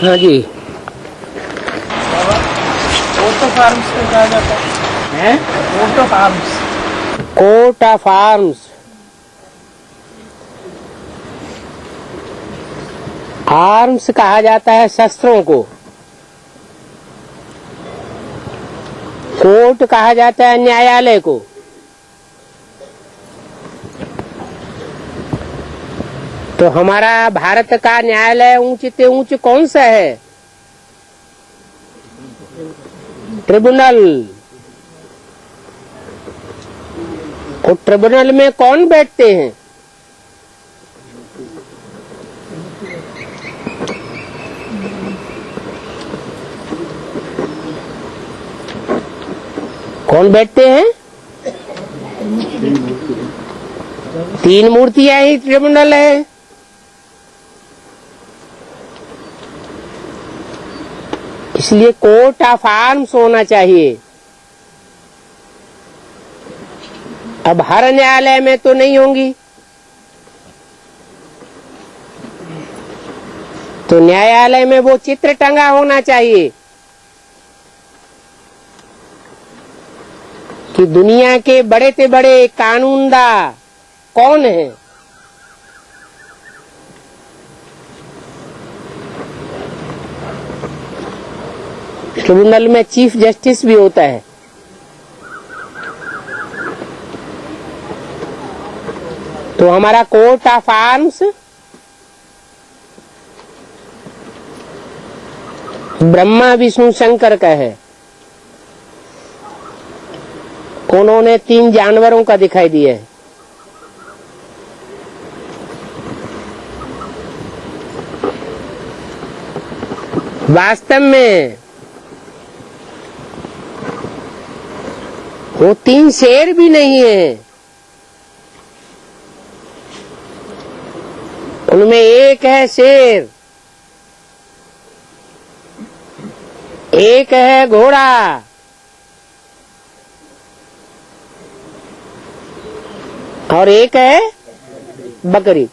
हाँ जी। Court of arms को कहा जाता है। Court of arms. Court of arms. Arms कहा जाता है शस्त्रों को। कोर्ट कहा जाता है न्यायालय को। तो हमारा भारत का न्यायालय ऊंच से ऊंच कौन सा है? ट्रिब्यूनल। और ट्रिब्यूनल में कौन बैठते हैं? कौन बैठते हैं? 3 मूर्तियां ही ट्रिब्यूनल है। इसलिए कोर्ट ऑफ आर्म्स होना चाहिए। अब हर न्यायालय में तो नहीं होंगी, तो न्यायालय में वो चित्र टंगा होना चाहिए कि दुनिया के बड़े से बड़े कानूनदा कौन है। ट्रिब्यूनल में चीफ जस्टिस भी होता है। तो हमारा court of arms Brahma Vishnu Shankar का है। उन्होंने 3 जानवरों का दिखाई दिया है। वास्तव में वो 3 शेर भी नहीं है। उनमें एक है शेर, एक है घोड़ा, और एक है बकरी।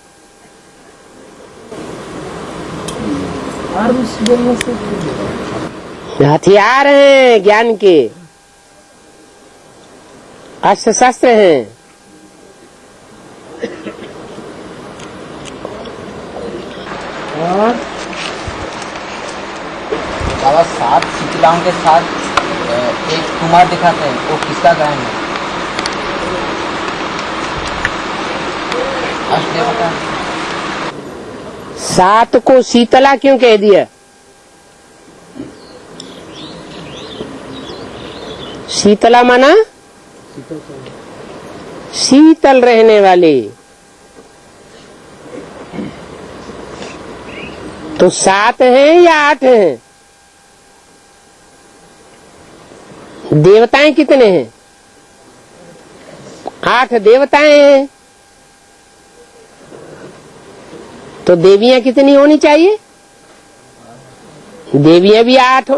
हथियार हैं ज्ञान के, अस्त्र शस्त्र हैं। और बाबा 7 शीतलाओं के साथ एक कुमार दिखाते हैं, वो किसका गायन है? अष्टदेवता। 7 को शीतला क्यों कह दिया? शीतला माना शीतल रहने वाली। तो 7 हैं या 8 हैं? देवताएं कितने हैं? 8 देवताएं हैं। तो देवियां कितनी होनी चाहिए? देवियां भी 8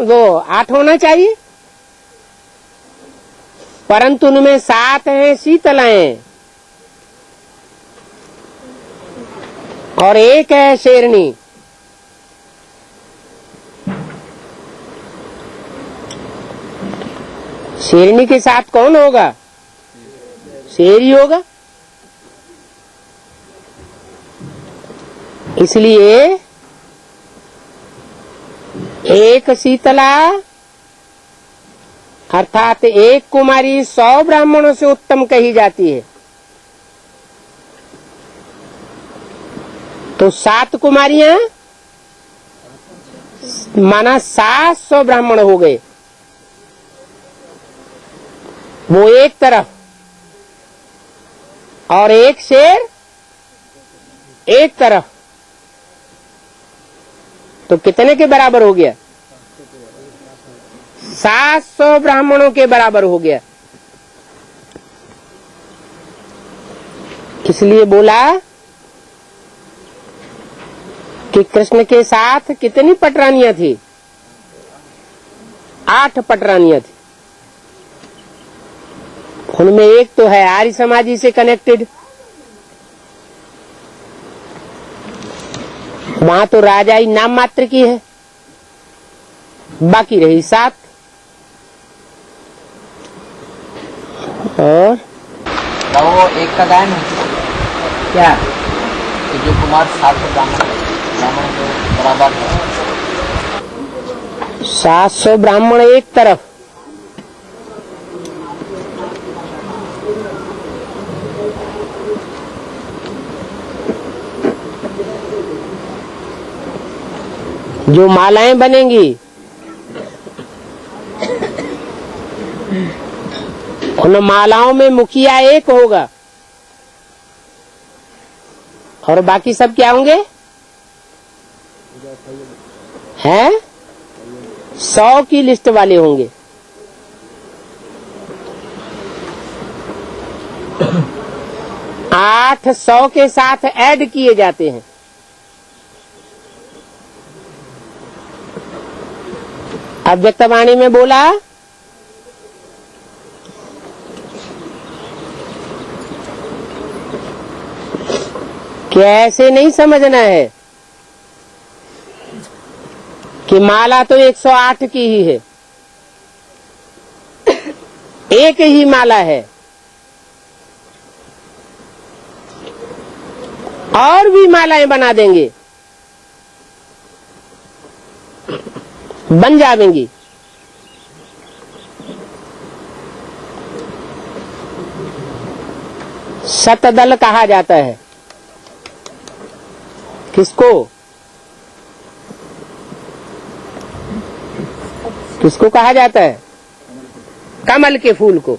होना चाहिए। परंतु उनमें 7 हैं शीतलाएं और एक है शेरनी। शेरनी के साथ कौन होगा? शेर ही होगा। इसलिए एक शीतला अर्थात एक कुमारी 100 ब्राह्मणों से उत्तम कही जाती है। तो 7 कुमारियां माना 700 ब्राह्मण हो गए। वो एक तरफ और एक शेर एक तरफ, तो कितने के बराबर हो गया? 700 ब्राह्मणों के बराबर हो गया। इसलिए बोला कि कृष्ण के साथ कितनी पटरानियां थी? 8 पटरानियां थी। उनमें एक तो है आर्य समाजी से कनेक्टेड। वहां तो राजाई नाम मात्र की है। बाकी रही 7। और वो एक का गायन है क्या? कि जो कुमार 700 ब्राह्मण जो बराबर है। 700 ब्राह्मण एक तरफ, जो मालाएं बनेंगी उन मालाओं में मुखिया एक होगा और बाकी सब क्या होंगे? हैं? 100 की लिस्ट वाले होंगे। 8 100 के साथ ऐड किए जाते हैं। अव्यक्तवाणी में बोला कि ऐसे नहीं समझना है कि माला तो 108 की ही है, एक ही माला है और भी मालाएं बना देंगे, बन जाएंगी। शतदल कहा जाता है। किसको? किसको कहा जाता है? कमल के फूल को।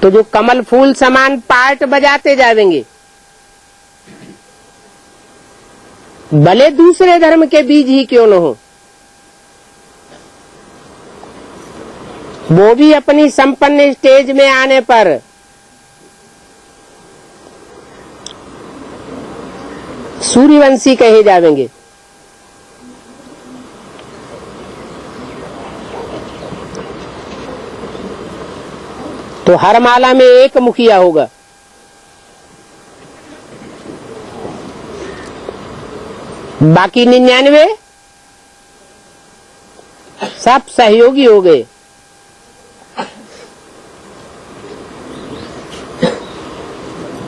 तो जो कमल फूल समान पार्ट बजाते जाएंगे, भले दूसरे धर्म के बीज ही क्यों न हो, वो भी अपनी संपन्न स्टेज में आने पर सूर्यवंशी कहे जाएंगे। तो हर माला में एक मुखिया होगा। बाकी 99 सब सहयोगी हो गए।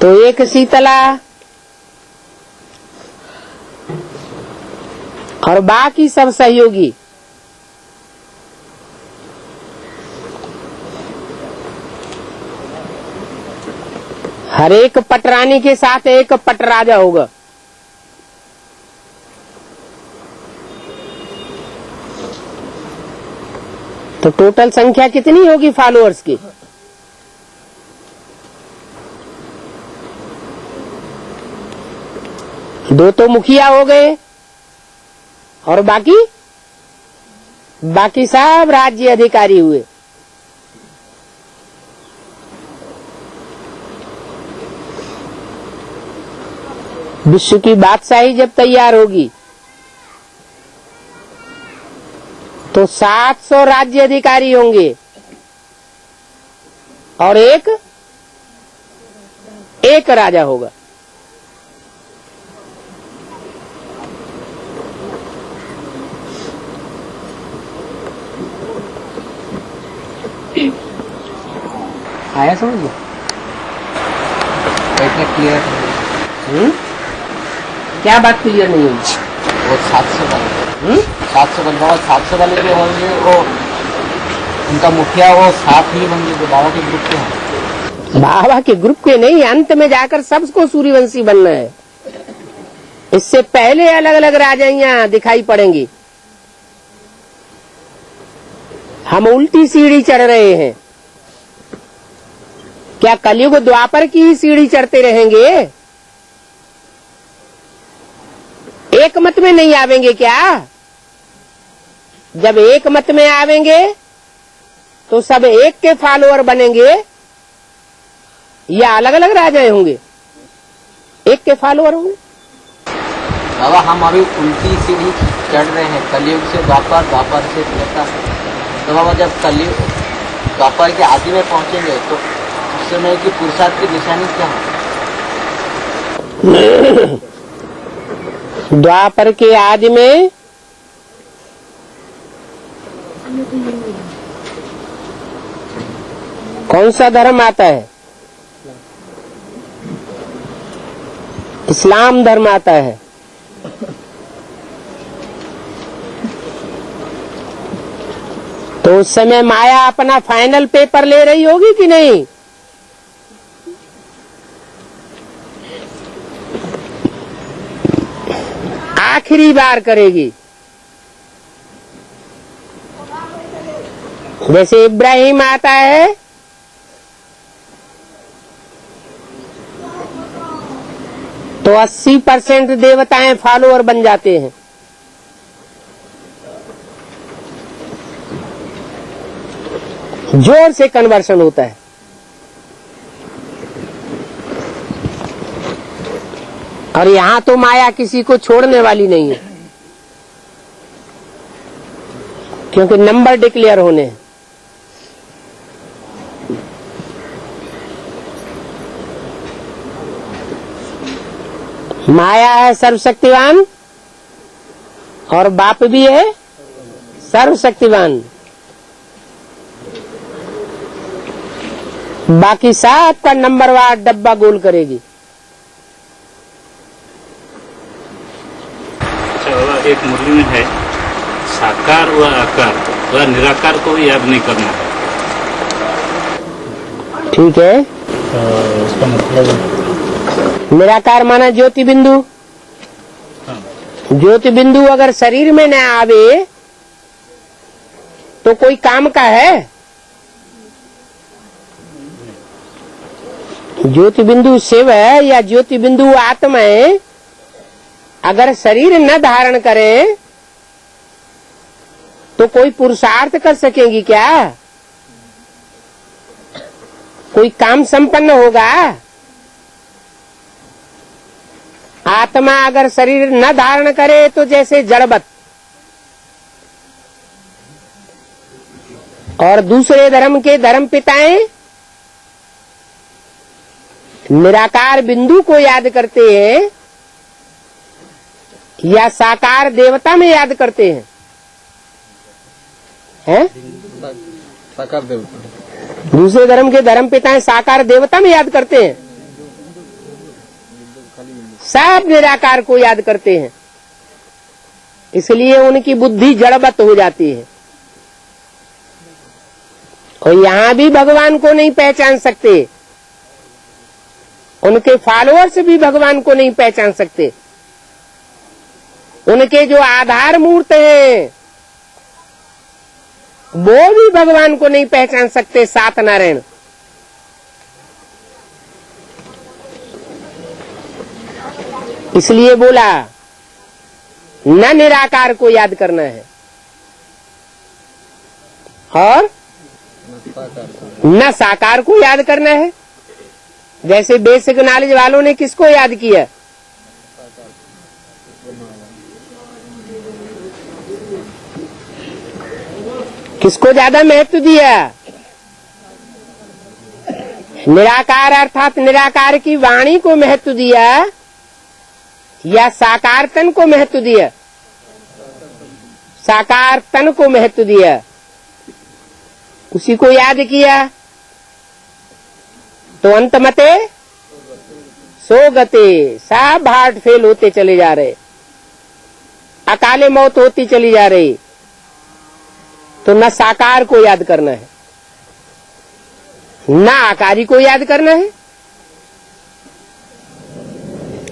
तो एक शीतला और बाकी सब सहयोगी। हर एक पटरानी के साथ एक पटराजा होगा। तो टोटल संख्या कितनी होगी फॉलोअर्स की? दो तो मुखिया हो गए और बाकी सब राज्य अधिकारी हुए। विश्व की बादशाही जब तैयार होगी तो 700 राज्य अधिकारी होंगे और एक राजा होगा। आया समझ में? क्लियर? क्या बात क्लियर नहीं होगी? वो 700 वाले 700 वाले जो होंगे वो उनका मुखिया वो 7 ही होंगे जो बाबा के ग्रुप के हैं। बाबा के ग्रुप के नहीं, अंत में जाकर सबको सूर्यवंशी बनना है। इससे पहले अलग अलग राजाइयां दिखाई पड़ेंगी। हम उल्टी सीढ़ी चढ़ रहे हैं। क्या कलयुग द्वापर की ही सीढ़ी चढ़ते रहेंगे? एक मत में नहीं आवेंगे क्या? जब एक मत में आवेंगे तो सब एक के फॉलोअर बनेंगे या अलग अलग राजाएं होंगे? एक के फॉलोअर होंगे। बाबा हम अभी उल्टी सीढ़ी चढ़ रहे हैं, कलयुग से द्वापर, द्वापर से त्रेता। तो बाबा जब कलयुग द्वापर के आदि में पहुंचेंगे तो उस समय की पुरुषार्थ की निशानी क्या है? द्वापर के आदि में कौन सा धर्म आता है? इस्लाम धर्म आता है। तो उस समय माया अपना फाइनल पेपर ले रही होगी कि नहीं? आखिरी बार करेगी। जैसे इब्राहिम आता है तो 80% देवताएं फॉलोअर बन जाते हैं। जोर से कन्वर्शन होता है। और यहां तो माया किसी को छोड़ने वाली नहीं है, क्योंकि नंबर डिक्लेयर होने हैं। माया है सर्वशक्तिवान और बाप भी है सर्वशक्तिवान। बाकी सबका नंबरवार डब्बा गोल करेगी। अच्छा बाबा, एक मुरली में है साकार व आकार व निराकार को याद नहीं करना है। ठीक है। इसका मतलब निराकार माना ज्योति बिंदु। ज्योति बिंदु अगर शरीर में न आवे तो कोई काम का है? ज्योति बिंदु शिव है या ज्योति बिंदु आत्मा है, अगर शरीर न धारण करे तो कोई पुरुषार्थ कर सकेंगी क्या? कोई काम संपन्न होगा? आत्मा अगर शरीर न धारण करे तो जैसे जड़वत। और दूसरे धर्म के धर्म पिताएं निराकार बिंदु को याद करते हैं या साकार देवता में याद करते हैं? हैं? साकार देवता। दूसरे धर्म के धर्म पिताएं साकार देवता में याद करते हैं, सब निराकार को याद करते हैं। इसलिए उनकी बुद्धि जड़वत हो जाती है और यहां भी भगवान को नहीं पहचान सकते, उनके फॉलोअर्स भी भगवान को नहीं पहचान सकते। उनके जो आधार मूर्त हैं वो भी भगवान को नहीं पहचान सकते, सात नारायण। इसलिए बोला न निराकार को याद करना है और न साकार को याद करना है। जैसे बेसिक नॉलेज वालों ने किसको याद किया? किसको ज्यादा महत्व दिया? निराकार अर्थात निराकार की वाणी को महत्व दिया या साकार तन को महत्व दिया? साकार तन को महत्व दिया, उसी को याद किया। तो अंतमते सो गते, सब हार्ट फेल होते चले जा रहे, अकाले मौत होती चली जा रही। तो न साकार को याद करना है न आकारी को याद करना है।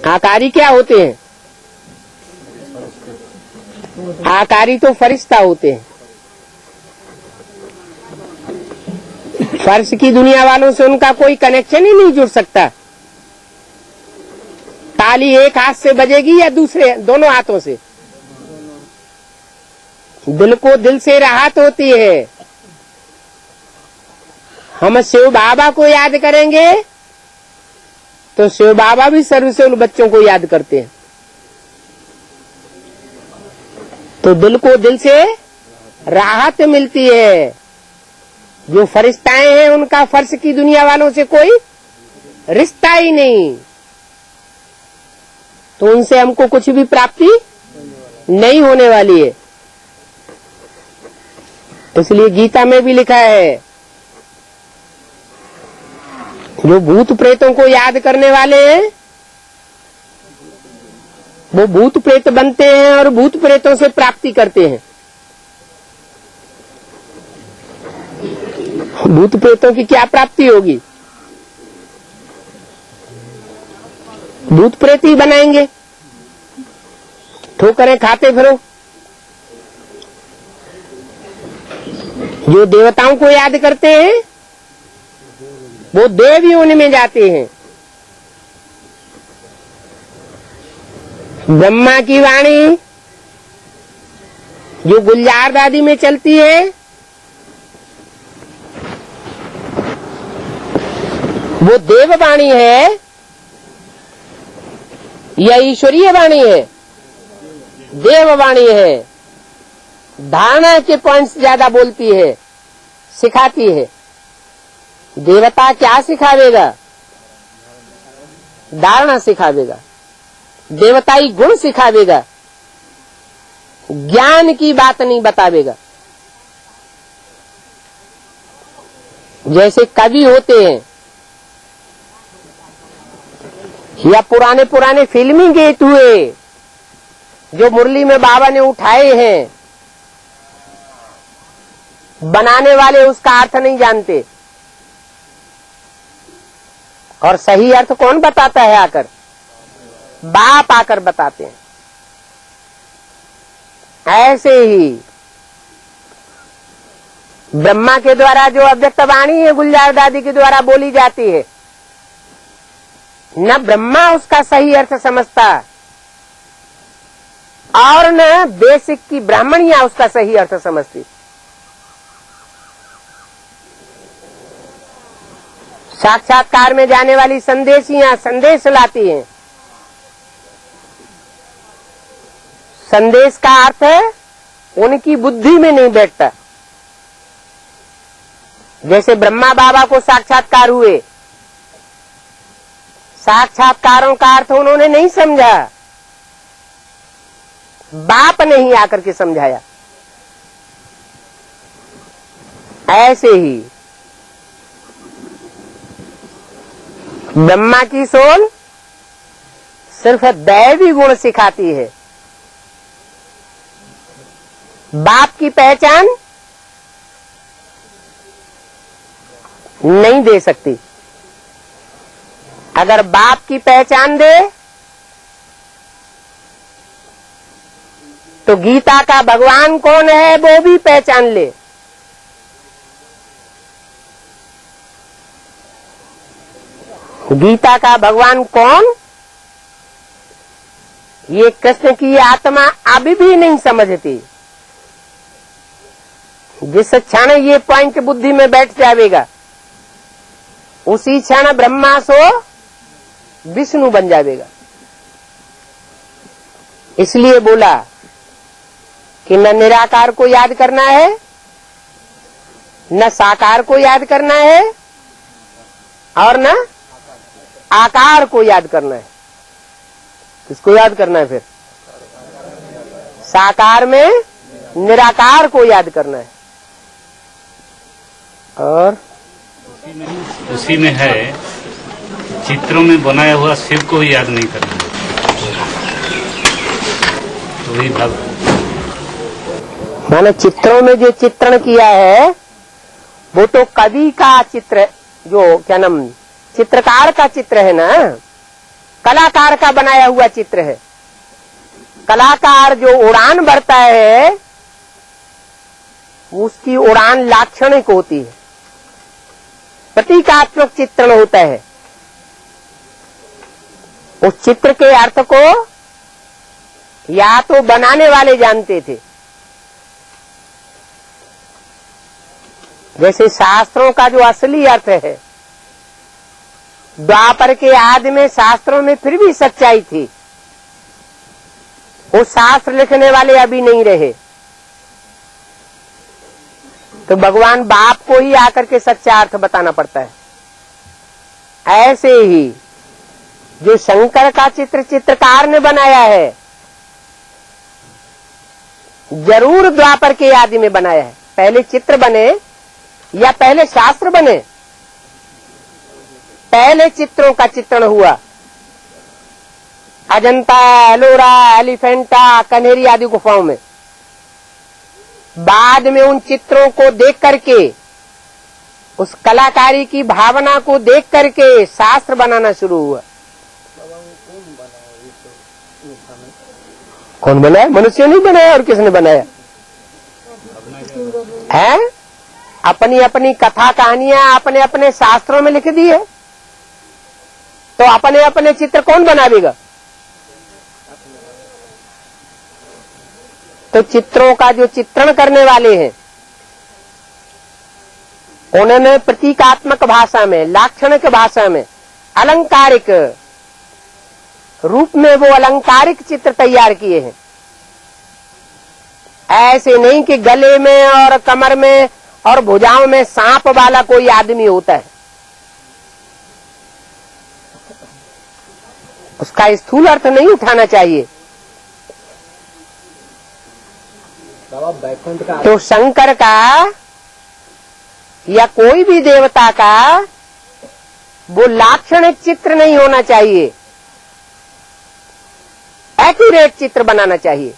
आकारी क्या होते हैं? आकारी तो फरिश्ता होते हैं। फर्श की दुनिया वालों से उनका कोई कनेक्शन ही नहीं जुड़ सकता। ताली एक हाथ से बजेगी या दूसरे दोनों हाथों से? दिल को दिल से राहत होती है। हम शिव बाबा को याद करेंगे तो शिव बाबा भी सर्व से उन बच्चों को याद करते हैं। तो दिल को दिल से राहत मिलती है। जो फरिश्ताएं हैं उनका फर्श की दुनिया वालों से कोई रिश्ता ही नहीं, तो उनसे हमको कुछ भी प्राप्ति नहीं होने वाली है। इसलिए गीता में भी लिखा है, जो भूत प्रेतों को याद करने वाले हैं वो भूत प्रेत बनते हैं और भूत प्रेतों से प्राप्ति करते हैं। भूत प्रेतों की क्या प्राप्ति होगी? भूत प्रेत ही बनाएंगे, ठोकरें खाते फिरो। जो देवताओं को याद करते हैं वो देव योनि में जाते हैं। ब्रह्मा की वाणी जो गुलजार दादी में चलती है वो देव वाणी है या ईश्वरीय वाणी है? देव वाणी है। धारणा के पॉइंट्स ज्यादा बोलती है, सिखाती है। देवता क्या सिखावेगा? धारणा सिखावेगा, देवताई गुण सिखावेगा, ज्ञान की बात नहीं बतावेगा। जैसे कवि होते हैं या पुराने पुराने फिल्मी गीत हुए जो मुरली में बाबा ने उठाए हैं, बनाने वाले उसका अर्थ नहीं जानते और सही अर्थ कौन बताता है? आकर बाप आकर बताते हैं। ऐसे ही ब्रह्मा के द्वारा जो अव्यक्त वाणी है गुलजार दादी के द्वारा बोली जाती है, न ब्रह्मा उसका सही अर्थ समझता और न बेसिक की ब्राह्मणियां उसका सही अर्थ समझती। साक्षात्कार में जाने वाली संदेशियां संदेश लाती हैं। संदेश का अर्थ उनकी बुद्धि में नहीं बैठता। जैसे ब्रह्मा बाबा को साक्षात्कार हुए, साक्षात्कारों का अर्थ उन्होंने नहीं समझा, बाप ने ही आकर के समझाया। ऐसे ही ब्रह्मा की सोल सिर्फ दैवी गुण सिखाती है, बाप की पहचान नहीं दे सकती। अगर बाप की पहचान दे तो गीता का भगवान कौन है वो भी पहचान ले। गीता का भगवान कौन, ये कृष्ण की आत्मा अभी भी नहीं समझती। जिस क्षण ये पॉइंट बुद्धि में बैठ जाएगा उसी क्षण ब्रह्मा सो विष्णु बन जाएगा। इसलिए बोला कि न निराकार को याद करना है, न साकार को याद करना है और न आकार को याद करना है। किसको याद करना है फिर? साकार में निराकार को याद करना है। और उसी में है चित्रों में बनाया हुआ शिव को ही याद नहीं करना, तो वही भाव। माने चित्रों में जो चित्रण किया है वो तो कवि का चित्र, जो क्या नाम, चित्रकार का चित्र है ना, कलाकार का बनाया हुआ चित्र है। कलाकार जो उड़ान भरता है उसकी उड़ान लाक्षणिक होती है, प्रतीकात्मक चित्रण होता है। उस चित्र के अर्थ को या तो बनाने वाले जानते थे, जैसे शास्त्रों का जो असली अर्थ है, द्वापर के आदि में शास्त्रों में फिर भी सच्चाई थी, वो शास्त्र लिखने वाले अभी नहीं रहे, तो भगवान बाप को ही आकर के सच्चा अर्थ बताना पड़ता है। ऐसे ही जो शंकर का चित्र चित्रकार ने बनाया है, जरूर द्वापर के आदि में बनाया है, पहले चित्र बने या पहले शास्त्र बने? पहले चित्रों का चित्रण हुआ। अजंता, एलोरा, एलिफेंटा, कन्हेरी आदि गुफाओं में। बाद में उन चित्रों को देख करके, उस कलाकारी की भावना को देख करके शास्त्र बनाना शुरू हुआ। कौन बनाया? मनुष्य नहीं बनाया, और किसने बनाया है? अपनी अपनी कथा कहानियां अपने अपने शास्त्रों में लिख दी है, तो अपने अपने चित्र कौन बनावेगा? तो चित्रों का जो चित्रण करने वाले हैं, उन्होंने प्रतीकात्मक भाषा में, लाक्षणिक भाषा में, अलंकारिक रूप में वो अलंकारिक चित्र तैयार किए हैं। ऐसे नहीं कि गले में और कमर में और भुजाओं में सांप वाला कोई आदमी होता है। उसका स्थूल अर्थ नहीं उठाना चाहिए। तो शंकर का या कोई भी देवता का वो लाक्षणिक चित्र नहीं होना चाहिए, एक्यूरेट चित्र बनाना चाहिए।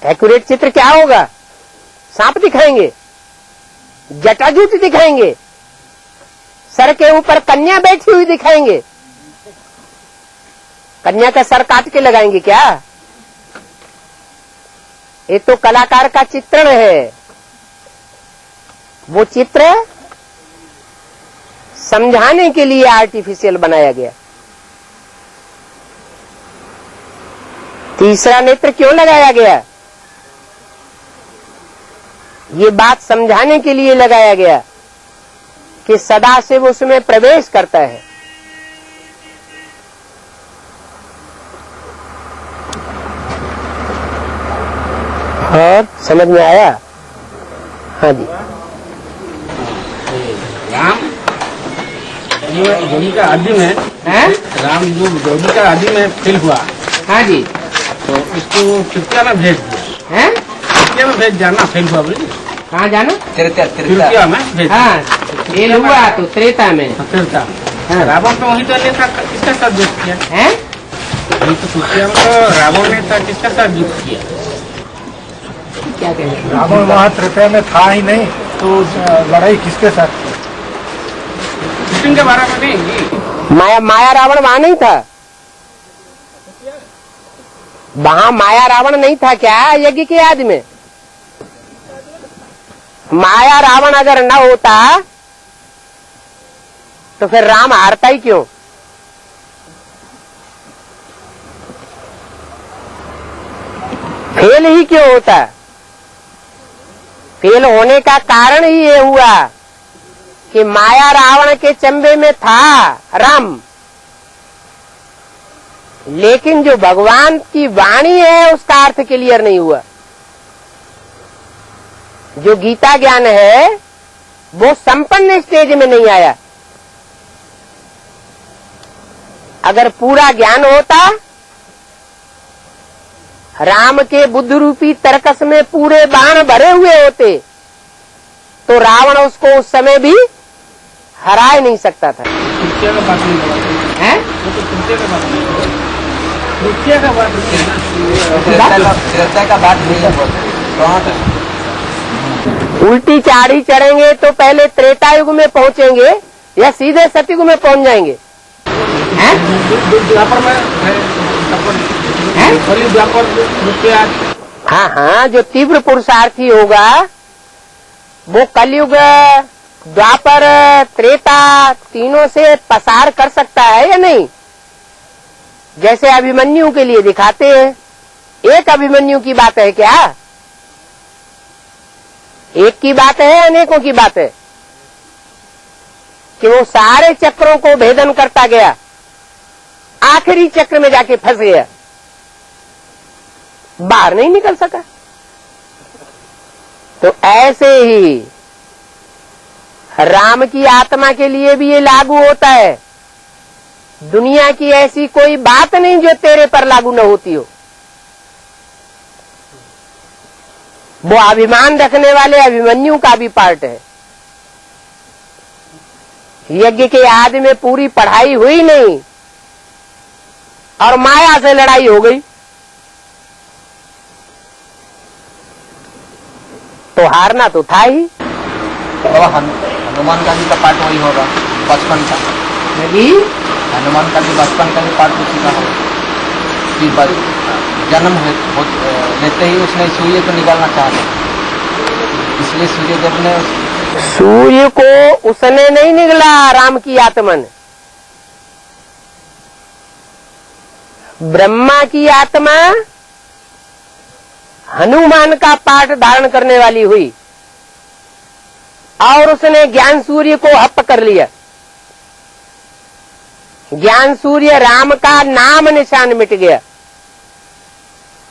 एक्यूरेट चित्र क्या होगा? सांप दिखाएंगे, जटाजूट दिखाएंगे, सर के ऊपर कन्या बैठी हुई दिखाएंगे। कन्या का सर काट के लगाएंगे क्या? ये तो कलाकार का चित्रण है। वो चित्र समझाने के लिए आर्टिफिशियल बनाया गया। तीसरा नेत्र क्यों लगाया गया? ये बात समझाने के लिए लगाया गया कि सदाशिव उसमें प्रवेश करता है। और समझ में आया? हाँ जी। राम योगी का आदि में है, राम जो योगी का आदि में फेल हुआ। हाँ जी। तो इसको तृतीया में भेज दिया हैं? तृतीया में भेज जाना, फेल हुआ बोलिए। कहाँ जाना? तृतीया में भेज। हाँ, फेल हुआ तो त्रेता में। त्रेता। रावण तो वही तो नेता किसका साथ युद्ध किया है? वही तो तृतीया में तो रावण ने था किसका साथ युद्ध किया? क्या कह रहे हैं? रावण वहाँ त्रेता में था ही नहीं, तो लड़ाई किसके साथ की? कृष्ण के बारे में नहीं। माया रावण वहाँ नहीं था। वहाँ माया रावण नहीं था क्या यज्ञ के याद में? माया रावण अगर न होता तो फिर राम हारता ही क्यों? फेल ही क्यों होता? फेल होने का कारण ही ये हुआ कि माया रावण के चंबे में था राम, लेकिन जो भगवान की वाणी है उसका अर्थ क्लियर नहीं हुआ। जो गीता ज्ञान है वो संपन्न स्टेज में नहीं आया। अगर पूरा ज्ञान होता, राम के बुद्ध रूपी तरकस में पूरे बाण भरे हुए होते, तो रावण उसको उस समय भी हरा नहीं सकता था। तृतीया का बात नहीं है? वो तो तृतीया का बात नहीं, तृतीया का बात नहीं है। त्रेता का बात नहीं है। उल्टी चाड़ी चढ़ेंगे तो पहले त्रेता युग में पहुंचेंगे या सीधे सतयुग में पहुंच जाएंगे? हैं? द्वापर में हैं? द्वापर तृतीया। हाँ हाँ, जो तीव्र पुरुषार्थी होगा वो कलयुग, द्वापर, त्रेता तीनों से पसार कर सकता है या नहीं? जैसे अभिमन्यु के लिए दिखाते हैं। एक अभिमन्यु की बात है क्या? एक की बात है, अनेकों की बात है कि वो सारे चक्रों को भेदन करता गया, आखिरी चक्र में जाके फंस गया, बाहर नहीं निकल सका। तो ऐसे ही राम की आत्मा के लिए भी ये लागू होता है। दुनिया की ऐसी कोई बात नहीं जो तेरे पर लागू न होती हो। वो अभिमान रखने वाले अभिमन्यु का भी पार्ट है। यज्ञ के आदि में पूरी पढ़ाई हुई नहीं और माया से लड़ाई हो गई, तो हारना तो था ही। बाबा हनुमान का भी का पार्ट वही होगा, बचपन का। हनुमान का भी बचपन का भी पार्ट उसी का होगा कि जन्म लेते ही उसने सूर्य को निकालना चाहा, इसलिए सूर्यदेव ने सूर्य को उसने नहीं निगला, राम की आत्मा ने। ब्रह्मा की आत्मा हनुमान का पाठ धारण करने वाली हुई और उसने ज्ञान सूर्य को हप कर लिया। ज्ञान सूर्य राम का नाम निशान मिट गया,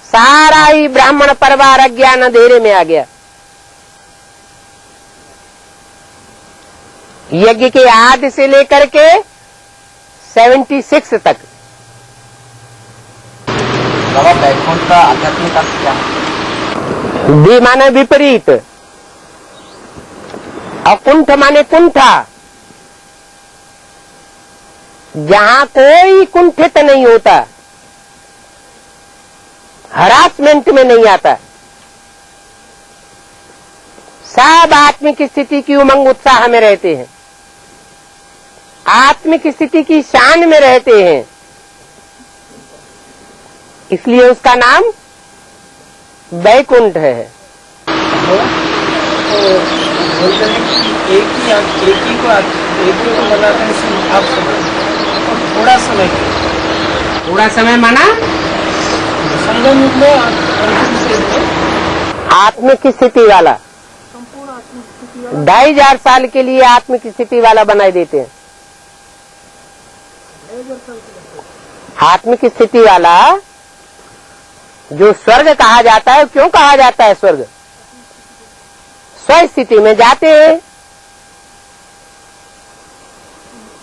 सारा ही ब्राह्मण परिवार अज्ञान अंधेरे में आ गया। यज्ञ के आदि से लेकर के 76 तक। बाबा वैकुंठ का आध्यात्मिक अर्थ क्या है? वी माने विपरीत और कुंठ माने कुंठा, जहां कोई कुंठित नहीं होता, हरासमेंट में नहीं आता, सब आत्मिक स्थिति की उमंग उत्साह में रहते हैं, आत्मिक स्थिति की शान में रहते हैं, इसलिए उसका नाम वैकुंठ है। बोलते हैं कि एक ही को बताते हैं आप थोड़ा समय माना संगम युग में आत्मिक स्थिति वाला, 2500 साल के लिए आत्मिक स्थिति वाला बनाए देते हैं। आत्मिक स्थिति वाला जो स्वर्ग कहा जाता है, क्यों कहा जाता है स्वर्ग? स्व स्थिति में जाते हैं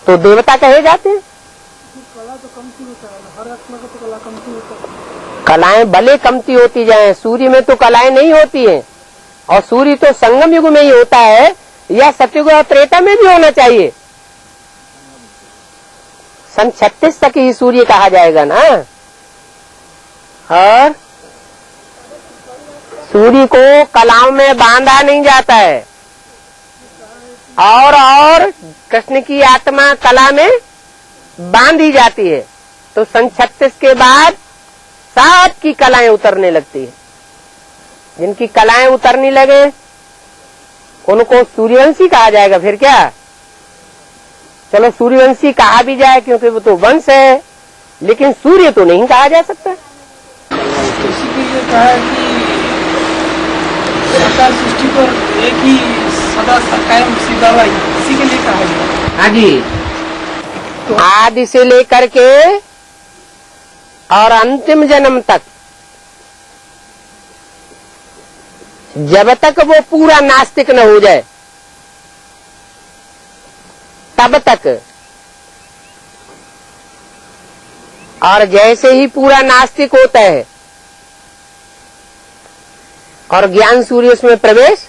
तो देवता कहे जाते हैं। कलाएं भले कमती होती जाएं, सूर्य में तो कलाएं नहीं होती हैं, और सूर्य तो संगम युग में ही होता है, या सतयुग और त्रेता में भी होना चाहिए। सन 36 तक ही सूर्य कहा जाएगा ना। और सूर्य को कलाओं में बांधा नहीं जाता है, और कृष्ण की आत्मा कला में बांधी जाती है, तो सन 36 के बाद सब की कलाएं उतरने लगती है। जिनकी कलाएं उतरने लगे उनको सूर्यवंशी कहा जाएगा। फिर क्या, चलो सूर्यवंशी कहा भी जाए क्योंकि वो तो वंश है, लेकिन सूर्य तो नहीं कहा जा सकता। इसी के लिए कहा है कि सरकार सृष्टि पर एक ही सदा कायम सीधा हुआ, इसी के लिए कहा गया। हाँ जी, तो आदि से लेकर के और अंतिम जन्म तक, जब तक वो पूरा नास्तिक न हो जाए तब तक, और जैसे ही पूरा नास्तिक होता है और ज्ञान सूर्य उसमें प्रवेश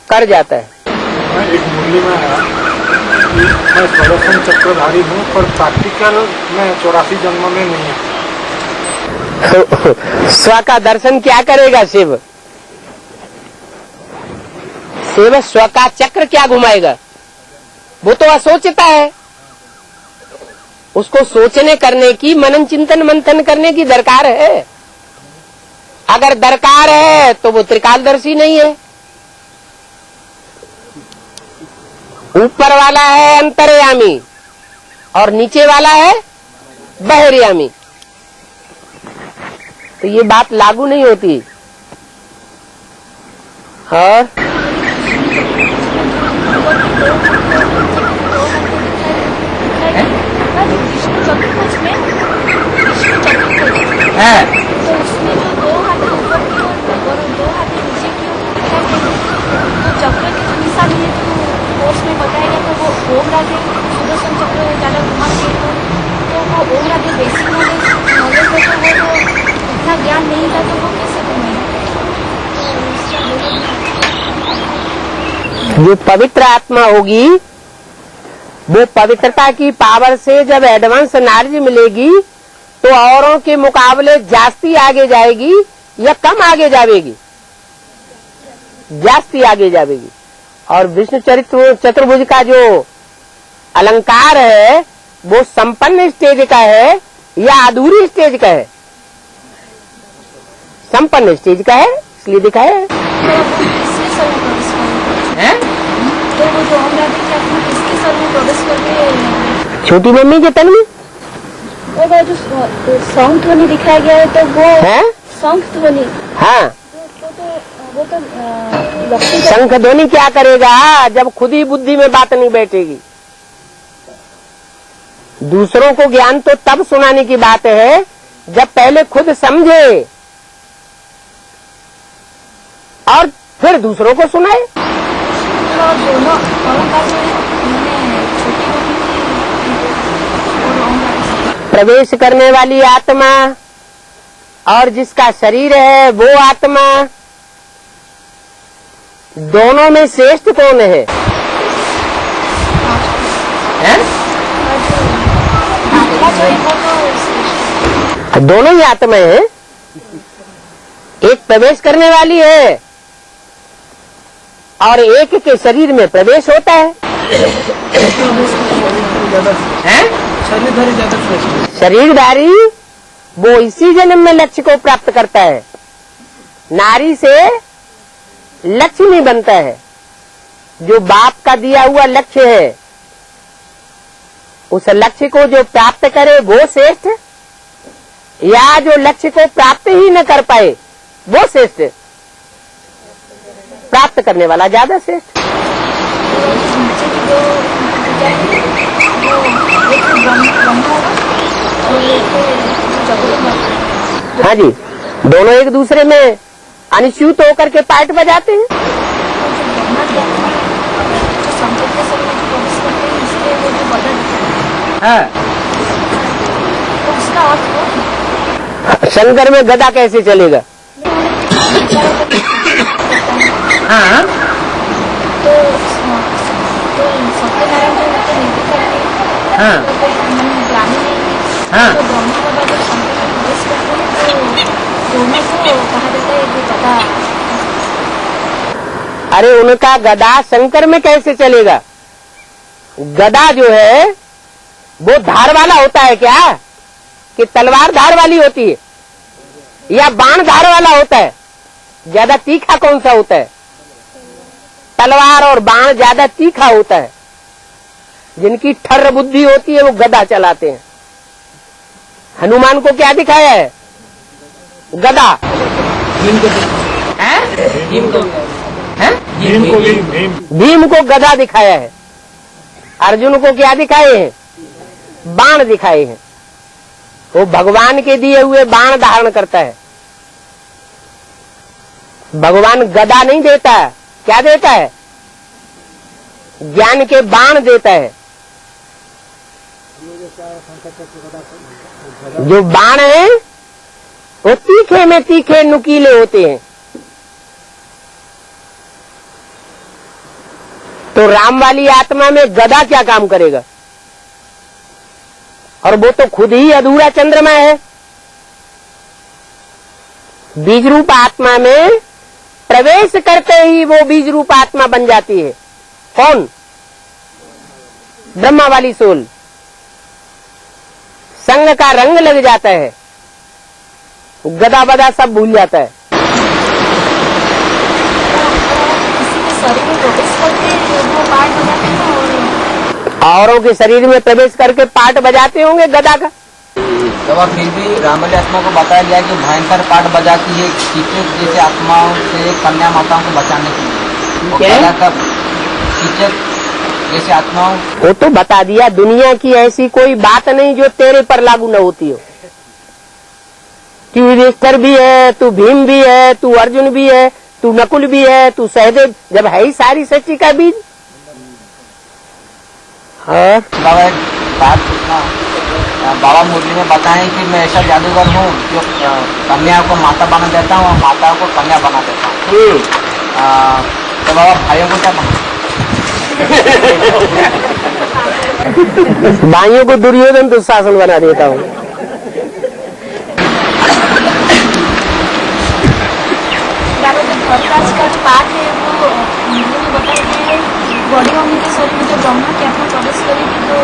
कर जाता है। मैं एक मुरली में आया कि मैं स्वदर्शन चक्रधारी हूँ, पर प्रैक्टिकल मैं 84 जन्म में नहीं है। स्व का दर्शन क्या करेगा शिव? शिव स्व का चक्र क्या घुमाएगा? वो तो असोचता है, उसको सोचने करने की, मनन चिंतन मंथन करने की दरकार है। अगर दरकार है तो वो त्रिकालदर्शी नहीं है। ऊपर वाला है अंतर्यामी और नीचे वाला है बहिर्यामी, तो ये बात लागू नहीं होती। और जो पवित्र आत्मा होगी वो पवित्रता की पावर से जब एडवांस नॉलेज मिलेगी तो औरों के मुकाबले जास्ती आगे जाएगी या कम आगे जाएगी? जास्ती आगे जाएगी। और विष्णु चतुर्भुज का जो अलंकार है वो संपन्न स्टेज का है या अधूरी स्टेज का है? संपन्न स्टेज का है, इसलिए दिखाया है। तो वो जो हम राधे की आत्मा किसके सर में प्रवेश करके छोटी मम्मी के तन में वो जो शंख ध्वनि दिखाया गया है तो वो है। शंख ध्वनि हाँ, वो तो लक्ष्मी शंख ध्वनि क्या करेगा जब खुद ही बुद्धि में बात नहीं बैठेगी? दूसरों को ज्ञान तो तब सुनाने की बात है जब पहले खुद समझे और फिर दूसरों को सुनाए। दोनों अलंकार में छोटी प्रवेश करने वाली आत्मा और जिसका शरीर है वो आत्मा, दोनों में श्रेष्ठ कौन है? दोनों ही आत्मा है। एक प्रवेश करने वाली है और एक के शरीर में प्रवेश होता है। शरीरधारी ज्यादा श्रेष्ठ। शरीरधारी वो इसी जन्म में लक्ष्य को प्राप्त करता है, नारी से लक्ष्य नहीं बनता है। जो बाप का दिया हुआ लक्ष्य है उस लक्ष्य को जो प्राप्त करे वो श्रेष्ठ, या जो लक्ष्य को प्राप्त ही न कर पाए वो श्रेष्ठ? प्राप्त करने वाला ज्यादा श्रेष्ठ। हाँ जी, दोनों एक दूसरे में अनुच्यूत होकर के पार्ट बजाते हैं। हाँ। शंकर में गदा कैसे चलेगा? हाँ। तो सत्यनारायण जो होते नीति करते हैं हाँ। तो ग्रामीण हाँ। तो ब्रह्मा बाबा जब शंकर में प्रवेश करते हैं तो दोनों को कहा जाता है कि गदा। अरे उनका गदा शंकर में कैसे चलेगा? गदा जो है वो धार वाला होता है क्या, कि तलवार धार वाली होती है, या बाण धार वाला होता है? ज्यादा तीखा कौन सा होता है? तलवार और बाण ज्यादा तीखा होता है। जिनकी ठर्र बुद्धि होती है वो गदा चलाते हैं। हनुमान को क्या दिखाया है? गदा। भीम को गदा दिखाया है। अर्जुन को क्या दिखाए हैं? बाण दिखाए हैं। वो भगवान के दिए हुए बाण धारण करता है। भगवान गदा नहीं देता, क्या देता है? ज्ञान के बाण देता है। जो बाण है वो तीखे में तीखे नुकीले होते हैं। तो राम वाली आत्मा में गदा क्या काम करेगा? और वो तो खुद ही अधूरा चंद्रमा है। बीज रूप आत्मा में प्रवेश करते ही वो बीज रूप आत्मा बन जाती है। कौन? ब्रह्मा वाली सोल। संग का रंग लग जाता है, गदा बदा सब भूल जाता है। किसी के शरीर में प्रवेश करके वो पार्ट बजाते हैं औरों के शरीर में प्रवेश करके पार्ट बजाते होंगे गदा का। तो वह फिर भी रामबली आत्मा को बताया गया कि भयंकर पाठ बजाती है कीचक जैसे आत्माओं से कन्या माताओं को बचाने के लिए। क्या? गदा का कीचक जैसे आत्माओं वो तो बता दिया, दुनिया की ऐसी कोई बात नहीं जो तेरे पर लागू न होती हो। तू युधिष्ठिर भी है, तू भीम भी है, तू अर्जुन भी है, तू नकुल भी है, तू सहदेव, जब है ही सारी सृष्टि का बीज। बाबा एक बात पूछना बाबा मुरली में बताएं कि मैं ऐसा जादूगर हूँ जो कन्या को माता बना देता हूँ और माता को कन्या बना देता हूँ। तो बाबा भाइयों को क्या बना? भाइयों को दुर्योधन दुशासन बना देता हूँ। बाबा जो धर्मराज का जो पाठ है वो मुझे बताया कि बड़ी मम्मी के शरीर में जो ब्रह्मा की आत्मा प्रवेश करेगी तो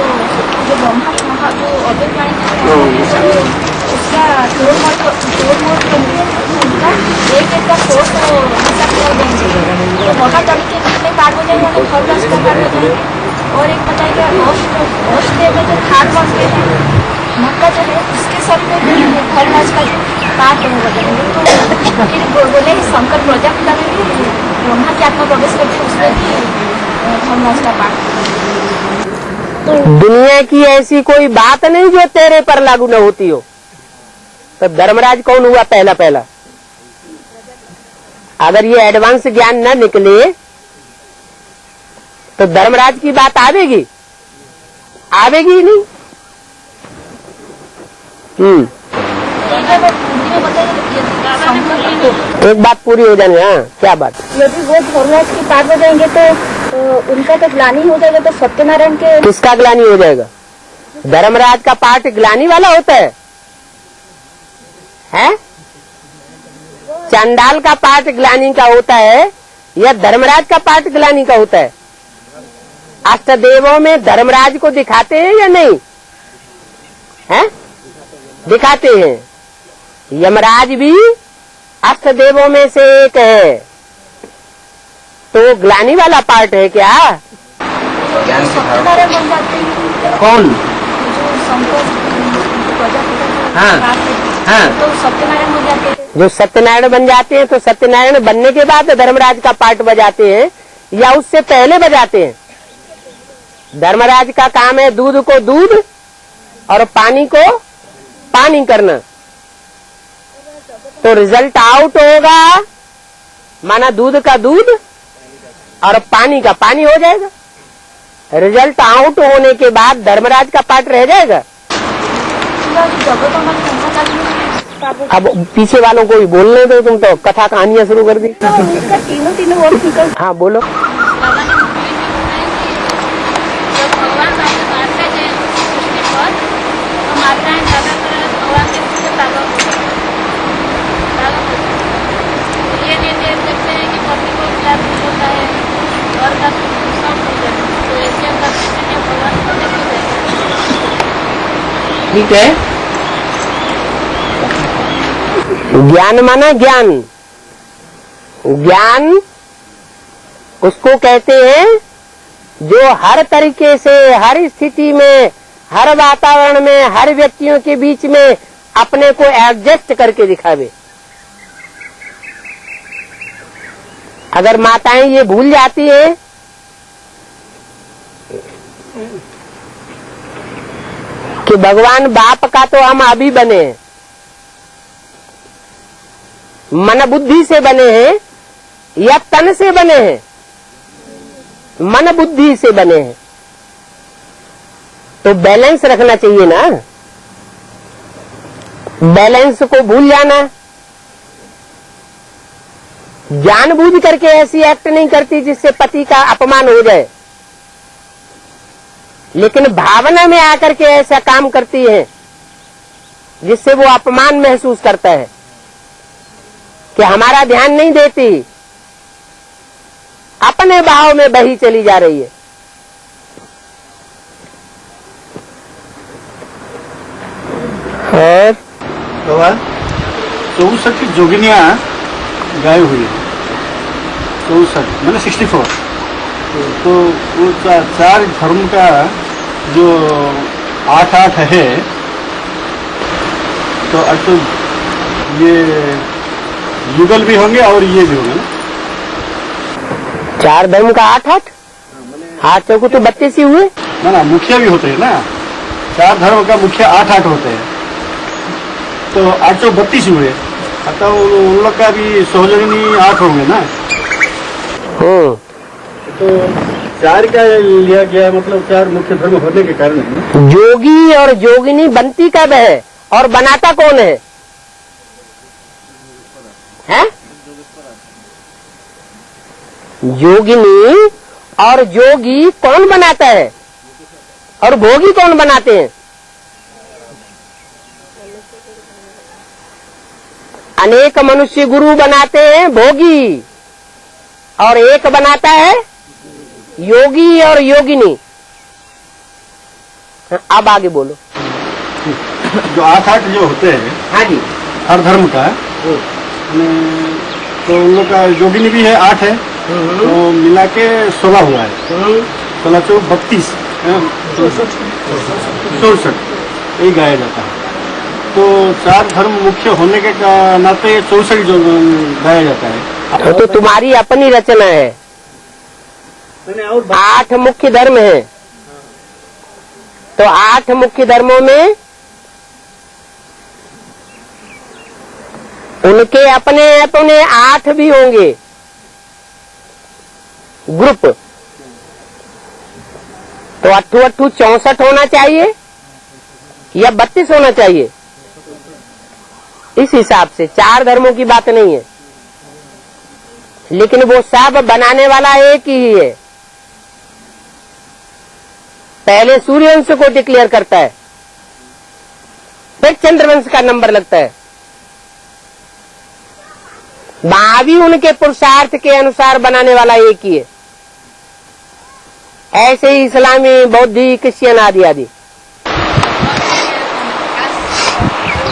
जो ब्रह्मा के महा जो अव्यक्त प्राणी है उसका तोड़ मोड़ करके उनका एक का कोष हिसाब कर देंगे। तो मोटा तरीके कितने पाठ हो जाएंगे तो धर्मराज का पाठ हो जाएंगे। और एक बताइए अष्ट देव में जो थाट बनते हैं मक्का जो है उसके शरीर में भी धर्मराज का जो पाठ हो जाएंगे। तो फिर बोले शंकर प्रजापिता में भी ब्रह्मा की आत्मा प्रवेश करके उसमें भी धर्मराज का पाठ। दुनिया की ऐसी कोई बात नहीं जो तेरे पर लागू न होती हो। तो धर्मराज कौन हुआ पहला पहला? अगर ये एडवांस ज्ञान न निकले तो धर्मराज की बात आवेगी? आवेगी ही नहीं। एक बात पूरी हो जानी। हाँ, क्या बात? यदि वो धर्मराज की पाठ हो जाएंगे तो उनका तो ग्लानि हो जाएगा। तो सत्यनारायण के किसका ग्लानि हो जाएगा? धर्मराज का पाठ ग्लानि वाला होता है? हैं? चंडाल का पाठ ग्लानि का होता है या धर्मराज का पाठ ग्लानि का होता है? अष्टदेवों में धर्मराज को दिखाते हैं या नहीं? हैं? दिखाते हैं। यमराज भी अष्टदेवों में से एक है। तो ग्लानि वाला पार्ट है क्या? सत्यनारायण बन जाते हैं। कौन? जो शंकर प्रजापिता हाँ, हाँ। तो सत्यनारायण बन जाते हैं। जो सत्यनारायण बन जाते हैं तो सत्यनारायण बनने के बाद धर्मराज का पाठ बजाते हैं या उससे पहले बजाते हैं? धर्मराज का काम है दूध को दूध और पानी को पानी करना। तो रिजल्ट आउट होगा, माना दूध का दूध और पानी का पानी हो जाएगा। रिजल्ट आउट होने के बाद धर्मराज का पाठ रह जाएगा। अब पीछे वालों को भी बोलने दो, तुम तो कथा कहानियां शुरू कर दी। तीनों वर्ष निकल। हाँ बोलो। जब भगवान माता मारते हैं सृष्टि पर तो माताएं ज्यादातर भगवान के पीछे पागल होती हैं। ये नहीं देख सकते हैं कि पति को क्या दुख होता है और का सब हो जाए। तो ऐसे करते हैं भगवान को देखते हैं। ठीक है। ज्ञान माना ज्ञान। ज्ञान उसको कहते हैं जो हर तरीके से, हर स्थिति में, हर वातावरण में, हर व्यक्तियों के बीच में अपने को एडजस्ट करके दिखावे। अगर माताएं ये भूल जाती हैं कि भगवान बाप का तो हम अभी बने हैं, मन बुद्धि से बने हैं या तन से बने हैं? मन बुद्धि से बने हैं। तो बैलेंस रखना चाहिए ना। बैलेंस को भूल जाना। जानबूझ करके ऐसी एक्ट नहीं करती जिससे पति का अपमान हो जाए, लेकिन भावना में आकर के ऐसा काम करती है जिससे वो अपमान महसूस करता है कि हमारा ध्यान नहीं देती, अपने भाव में बही चली जा रही है। और बाबा 64 की जोगिनियाँ गायब हुई है। 64 मैंने 64। तो वो चार धर्म का जो 8 है, तो अब तो ये युगल भी होंगे और ये भी होंगे ना। 4 धर्म का 8 चौको तो 32 ही हुए ना, मुखिया भी होते हैं ना। 4 धर्म का मुखिया 8 होते हैं, तो 8 चौक 32 हुए। तो उन लोग का भी सहयोगिनी 8 होंगे ना। हो। तो चार का लिया गया, मतलब चार मुख्य धर्म होने के कारण जोगी और जोगिनी बनती कब है और बनाता कौन है? हैं? जोगिनी और जोगी कौन बनाता है और भोगी कौन बनाते हैं? अनेक मनुष्य गुरु बनाते हैं भोगी, और एक बनाता है योगी और योगिनी। अब आगे बोलो। जो आठ जो होते हैं, हाँ जी, हर धर्म का, तो उन लोग का योगिनी भी है 8 है, तो मिला के 16 हुआ है। 16 चौ 32 64 यही गाया जाता है। तो चार धर्म मुख्य होने के नाते 64 जो गाया जाता है। तो तुम्हारी अपनी रचना है। 8 मुख्य धर्म है, तो 8 मुख्य धर्मों में उनके अपने अपने 8 भी होंगे ग्रुप। तो 8 64 होना चाहिए या 32 होना चाहिए? इस हिसाब से 4 धर्मों की बात नहीं है, लेकिन वो सब बनाने वाला एक ही है। पहले सूर्यवंश को डिक्लेयर करता है, फिर चंद्रवंश का नंबर लगता है। वहां भी उनके पुरुषार्थ के अनुसार बनाने वाला एक ही है। ऐसे ही इस्लामी, बौद्धिक, क्रिश्चियन आदि आदि।